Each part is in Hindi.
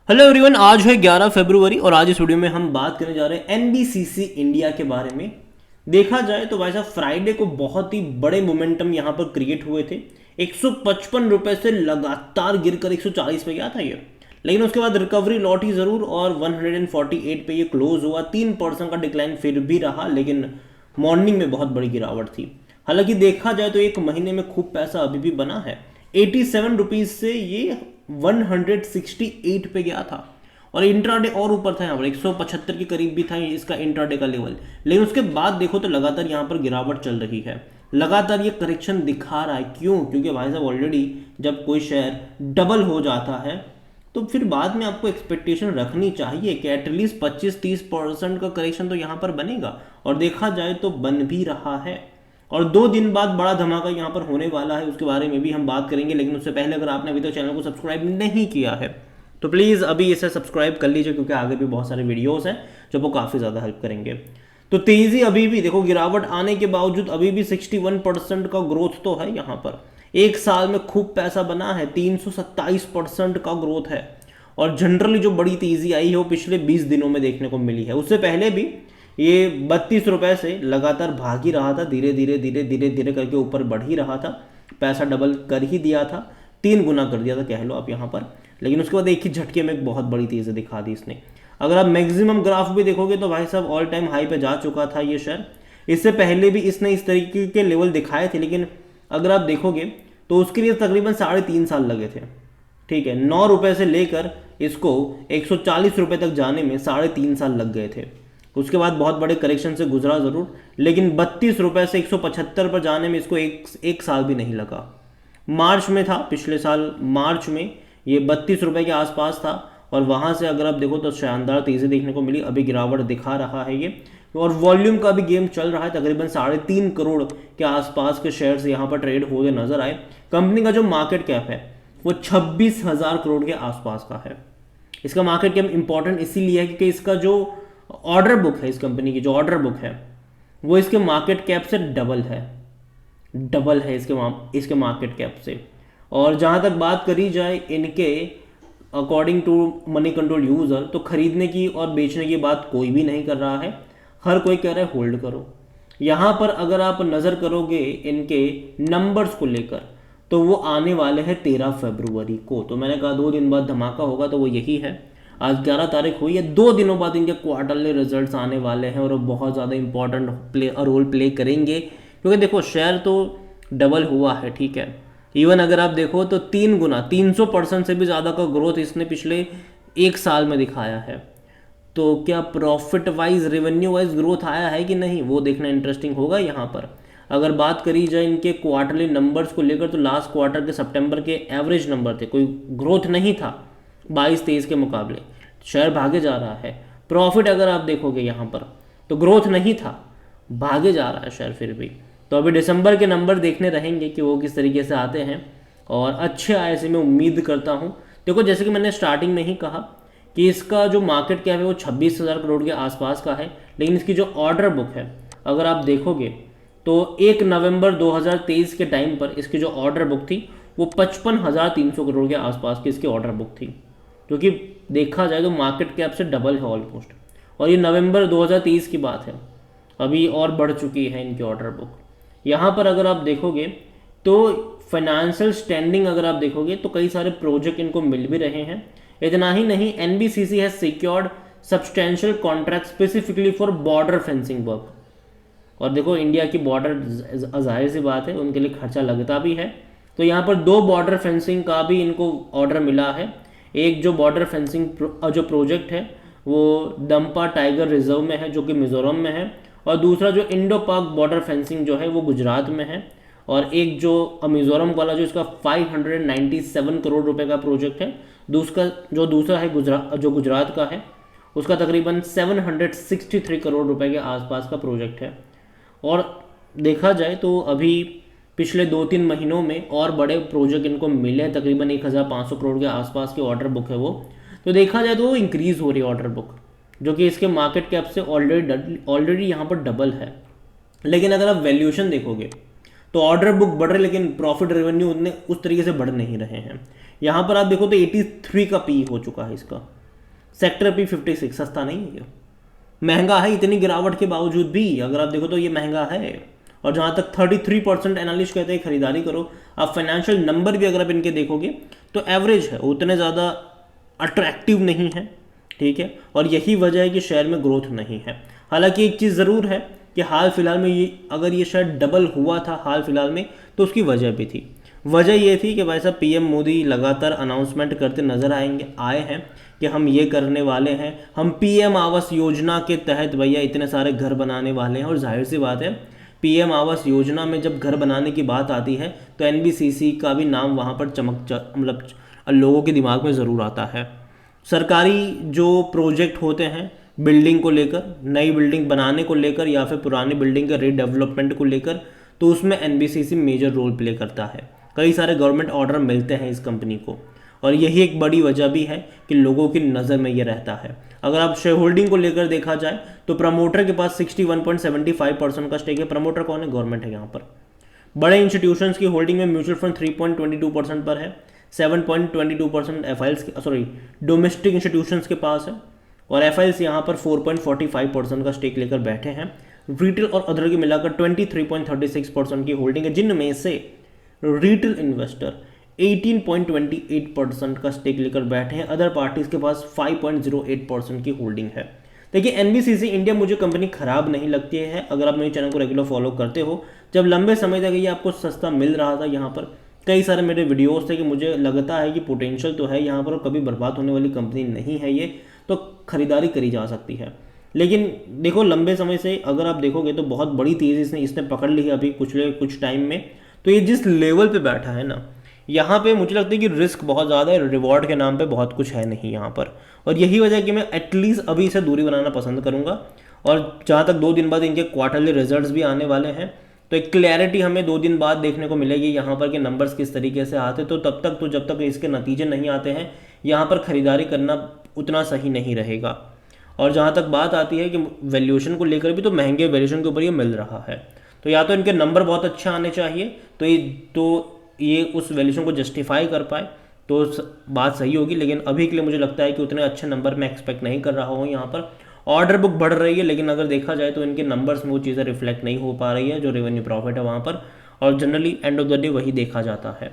हेलो एवरीवन, आज है 11 फरवरी और आज इस वीडियो में हम बात करने जा रहे हैं एनबीसीसी इंडिया के बारे में। देखा जाए तो भाई साहब फ्राइडे को बहुत ही बड़े मोमेंटम यहाँ पर क्रिएट हुए थे। 155 रुपए से लगातार गिरकर 140 पे गया था ये, लेकिन उसके बाद रिकवरी लौटी ज़रूर और 148 पे ये क्लोज हुआ। 3% का डिक्लाइन फिर भी रहा, लेकिन मॉर्निंग में बहुत बड़ी गिरावट थी। हालांकि देखा जाए तो एक महीने में खूब पैसा अभी भी बना है। 87 रुपीज़ से ये 168 पे गया था और इंट्राडे और ऊपर था, यहाँ पर 175 के करीब भी था इसका इंट्राडे का लेवल। लेकिन उसके बाद देखो तो लगातार यहाँ पर गिरावट चल रही है, लगातार ये करेक्शन दिखा रहा है। क्यों? क्योंकि भाई साहब ऑलरेडी जब कोई शेयर डबल हो जाता है तो फिर बाद में आपको एक्सपेक्टेशन रखनी चाहिए कि एटलीस्ट 25-30% का करेक्शन तो यहाँ पर बनेगा, और देखा जाए तो बन भी रहा है। और 2 दिन बाद बड़ा धमाका यहाँ पर होने वाला है, उसके बारे में भी हम बात करेंगे। लेकिन उससे पहले अगर आपने अभी तक चैनल को सब्सक्राइब नहीं किया है तो प्लीज़ अभी इसे सब्सक्राइब कर लीजिए, क्योंकि आगे भी बहुत सारे वीडियोस हैं जो वो काफ़ी ज़्यादा हेल्प करेंगे। तो तेज़ी अभी भी देखो, गिरावट आने के बावजूद अभी भी 61% का ग्रोथ तो है यहाँ पर। एक साल में खूब पैसा बना है, 327% का ग्रोथ है। और जनरली जो बड़ी तेज़ी आई है वो पिछले 20 दिनों में देखने को मिली है। उससे पहले भी ये 32 रुपए से लगातार भाग ही रहा था, धीरे धीरे धीरे धीरे धीरे करके ऊपर बढ़ ही रहा था। पैसा डबल कर ही दिया था, 3 गुना कर दिया था कह लो आप यहाँ पर। लेकिन उसके बाद एक ही झटके में एक बहुत बड़ी तेज़ी दिखा दी इसने। अगर आप मैक्सिमम ग्राफ भी देखोगे तो भाई साहब ऑल टाइम हाई पे जा चुका था ये शेयर। इससे पहले भी इसने इस तरीके के लेवल दिखाए थे, लेकिन अगर आप देखोगे तो उसके लिए तकरीबन 3.5 साल लगे थे। ठीक है, 9 रुपए से लेकर इसको 140 रुपए तक जाने में 3.5 साल लग गए थे। उसके बाद बहुत बड़े करेक्शन से गुजरा ज़रूर, लेकिन 32 रुपए से 175 पर जाने में इसको एक साल भी नहीं लगा। मार्च में था, पिछले साल मार्च में ये 32 रुपए के आसपास था, और वहाँ से अगर आप देखो तो शानदार तेज़ी देखने को मिली। अभी गिरावट दिखा रहा है ये, और वॉल्यूम का भी गेम चल रहा है। तकरीबन 3.5 करोड़ के आसपास के शेयर्स यहाँ पर ट्रेड होते नजर आए। कंपनी का जो मार्केट कैप है वो 26,000 करोड़ के आसपास का है। इसका मार्केट कैप इंपॉर्टेंट इसीलिए है क्योंकि इसका जो ऑर्डर बुक है, इस कंपनी की जो ऑर्डर बुक है वो इसके मार्केट कैप से डबल है इसके मार्केट कैप से। और जहाँ तक बात करी जाए इनके according to Moneycontrol user, तो खरीदने की और बेचने की बात कोई भी नहीं कर रहा है। हर कोई कह रहा है होल्ड करो। यहाँ पर अगर आप नज़र करोगे इनके नंबर्स को लेकर तो वो आने वाले हैं 13 फरवरी को। तो मैंने कहा 2 दिन बाद धमाका होगा, तो वो यही है। आज 11 तारीख हुई है, 2 दिनों बाद इनके क्वार्टरली रिजल्ट्स आने वाले हैं और वो बहुत ज़्यादा इंपॉर्टेंट रोल प्ले करेंगे। क्योंकि देखो शेयर तो डबल हुआ है, ठीक है। इवन अगर आप देखो तो 3 गुना 300% से भी ज़्यादा का ग्रोथ इसने पिछले एक साल में दिखाया है। तो क्या profit wise, revenue wise growth आया है कि नहीं, वो देखना इंटरेस्टिंग होगा यहाँ पर। अगर बात करी जाए इनके क्वार्टरली नंबर्स को लेकर तो लास्ट क्वार्टर के सितंबर के एवरेज नंबर थे, कोई ग्रोथ नहीं था 22-23 के मुकाबले। शेयर भागे जा रहा है। प्रॉफिट अगर आप देखोगे यहाँ पर तो ग्रोथ नहीं था, भागे जा रहा है शेयर फिर भी। तो अभी दिसंबर के नंबर देखने रहेंगे कि वो किस तरीके से आते हैं, और अच्छे आए से मैं उम्मीद करता हूँ। देखो जैसे कि मैंने स्टार्टिंग में ही कहा कि इसका जो मार्केट कैप है वो 26,000 करोड़ के आसपास का है, लेकिन इसकी जो ऑर्डर बुक है अगर आप देखोगे तो 1 नवंबर 2023 के टाइम पर इसकी जो ऑर्डर बुक थी वो 55,300 करोड़ के आसपास की इसकी ऑर्डर बुक थी, जो कि देखा जाए तो मार्केट कैप से डबल है ऑलमोस्ट। और ये नवंबर 2023 की बात है, अभी और बढ़ चुकी है इनकी ऑर्डर बुक। यहाँ पर अगर आप देखोगे तो फाइनेंशियल स्टैंडिंग अगर आप देखोगे तो कई सारे प्रोजेक्ट इनको मिल भी रहे हैं। इतना ही नहीं, NBCC has secured substantial contract specifically for border fencing work. और देखो इंडिया की बॉर्डर, जाहिर सी बात है उनके लिए खर्चा लगता भी है। तो यहाँ पर 2 बॉर्डर फेंसिंग का भी इनको ऑर्डर मिला है। एक जो बॉर्डर फेंसिंग जो प्रोजेक्ट है वो दम्पा टाइगर रिजर्व में है, जो कि मिजोरम में है, और दूसरा जो इंडो पाक बॉर्डर फेंसिंग जो है वो गुजरात में है। और एक जो मिजोरम वाला जो इसका 597 करोड़ रुपए का प्रोजेक्ट है, दूसरा है गुजरात का है, उसका तकरीबन 763 करोड़ रुपए के आसपास का प्रोजेक्ट है। और देखा जाए तो अभी पिछले 2-3 महीनों में और बड़े प्रोजेक्ट इनको मिले हैं, तकरीबन 1,500 करोड़ के आसपास की ऑर्डर बुक है वो। तो देखा जाए तो वो इंक्रीज़ हो रही है ऑर्डर बुक, जो कि इसके मार्केट कैप से ऑलरेडी यहाँ पर डबल है। लेकिन अगर आप वैल्यूएशन देखोगे तो ऑर्डर बुक बढ़ रहे, लेकिन प्रॉफिट रेवेन्यू उतने उस तरीके से बढ़ नहीं रहे हैं। यहाँ पर आप देखो तो 83 का पी हो चुका है इसका, सेक्टर पी 56, सस्ता नहीं है, महंगा है। इतनी गिरावट के बावजूद भी अगर आप देखो तो ये महंगा है। और जहाँ तक 33% एनालिस्ट कहते हैं खरीदारी करो, आप फाइनेंशियल नंबर भी अगर आप इनके देखोगे तो एवरेज है, उतने ज़्यादा अट्रैक्टिव नहीं है, ठीक है। और यही वजह है कि शेयर में ग्रोथ नहीं है। हालांकि एक चीज़ ज़रूर है कि हाल फिलहाल में ये अगर ये शेयर डबल हुआ था हाल फिलहाल में तो उसकी वजह भी थी। वजह ये थी कि भाई साहब पीएम मोदी लगातार अनाउंसमेंट करते नजर आए हैं कि हम ये करने वाले हैं, हम पीएम आवास योजना के तहत भैया इतने सारे घर बनाने वाले हैं। और जाहिर सी बात है पीएम आवास योजना में जब घर बनाने की बात आती है तो एनबीसीसी का भी नाम वहाँ पर मतलब लोगों के दिमाग में ज़रूर आता है। सरकारी जो प्रोजेक्ट होते हैं बिल्डिंग को लेकर, नई बिल्डिंग बनाने को लेकर या फिर पुरानी बिल्डिंग के रीडेवलपमेंट को लेकर, तो उसमें एनबीसीसी मेजर रोल प्ले करता है। कई सारे गवर्नमेंट ऑर्डर मिलते हैं इस कंपनी को, और यही एक बड़ी वजह भी है कि लोगों की नज़र में ये रहता है। अगर आप शेयर होल्डिंग को लेकर देखा जाए तो प्रमोटर के पास 61.75% का स्टेक है। प्रमोटर कौन है? गवर्नमेंट है यहाँ पर। बड़े इंस्टीट्यूशंस की होल्डिंग में म्यूचुअल फंड 3.22% पर है, 7.22% एफआईएल्स डोमेस्टिक इंस्टीट्यूशंस के पास है, और एफआईएल्स यहाँ पर 4.45% का स्टेक लेकर बैठे हैं। रिटेल और अदर की मिलाकर 23.36% की होल्डिंग है, जिनमें से रिटेल इन्वेस्टर 18.28% का स्टेक लेकर बैठे हैं। अदर पार्टीज के पास 5.08% की होल्डिंग है। देखिए एनबीसीसी इंडिया मुझे कंपनी खराब नहीं लगती है अगर आप मेरे चैनल को रेगुलर फॉलो करते हो। जब लंबे समय तक ये आपको सस्ता मिल रहा था, यहाँ पर कई सारे मेरे वीडियोस थे कि मुझे लगता है कि पोटेंशियल तो है यहाँ पर और कभी बर्बाद होने वाली कंपनी नहीं है ये, तो खरीदारी करी जा सकती है। लेकिन देखो लंबे समय से अगर आप देखोगे तो बहुत बड़ी तेज़ी से इसने पकड़ ली है अभी कुछ टाइम में। तो ये जिस लेवल पे बैठा है ना, यहाँ पे मुझे लगता है कि रिस्क बहुत ज़्यादा है, रिवॉर्ड के नाम पे बहुत कुछ है नहीं यहाँ पर। और यही वजह है कि मैं एटलीस्ट अभी से दूरी बनाना पसंद करूँगा। और जहाँ तक 2 दिन बाद इनके क्वार्टरली रिजल्ट्स भी आने वाले हैं, तो एक क्लैरिटी हमें 2 दिन बाद देखने को मिलेगी यहाँ पर कि नंबर्स किस तरीके से आते। तो तब तक तो जब तक इसके नतीजे नहीं आते हैं यहाँ पर ख़रीदारी करना उतना सही नहीं रहेगा। और जहाँ तक बात आती है कि वैल्यूएशन को लेकर भी, तो महंगे वैल्यूएशन के ऊपर ये मिल रहा है। तो या तो इनके नंबर बहुत अच्छे आने चाहिए तो ये उस वैल्यूएशन को जस्टिफाई कर पाए तो बात सही होगी। लेकिन अभी के लिए मुझे लगता है कि उतने अच्छे नंबर मैं एक्सपेक्ट नहीं कर रहा हूँ। यहाँ पर ऑर्डर बुक बढ़ रही है, लेकिन अगर देखा जाए तो इनके नंबर्स में वो चीज़ें रिफ्लेक्ट नहीं हो पा रही है जो रेवेन्यू प्रॉफिट है वहाँ पर, और generally end of the day वही देखा जाता है।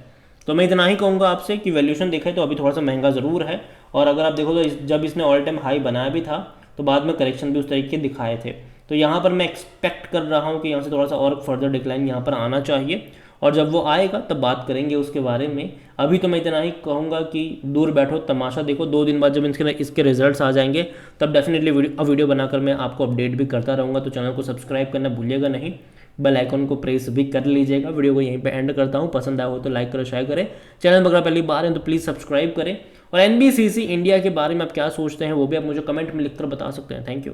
तो मैं इतना ही कहूँगा आपसे कि वैल्यूएशन देखें तो अभी थोड़ा सा महंगा ज़रूर है। और अगर आप देखो तो जब इसने ऑल टाइम हाई बनाया भी था तो बाद में करेक्शन भी उस तरीके दिखाए थे। तो यहाँ पर मैं एक्सपेक्ट कर रहा हूँ कि यहाँ से थोड़ा सा और फर्दर डिक्लाइन यहाँ पर आना चाहिए, और जब वो आएगा तब बात करेंगे उसके बारे में। अभी तो मैं इतना ही कहूँगा कि दूर बैठो, तमाशा देखो। 2 दिन बाद जब इसके रिजल्ट्स आ जाएंगे तब डेफिनेटली वीडियो बनाकर मैं आपको अपडेट भी करता रहूँगा। तो चैनल को सब्सक्राइब करना भूलिएगा नहीं, बेल आइकन को प्रेस भी कर लीजिएगा। वीडियो को यहीं पे एंड करता हूँ। पसंद आया हो तो लाइक करें, शेयर करें। चैनल पर अगर पहली बार है तो प्लीज़ सब्सक्राइब करें। और एनबीसीसी इंडिया के बारे में आप क्या सोचते हैं वो भी आप मुझे कमेंट में लिखकर बता सकते हैं। Thank you.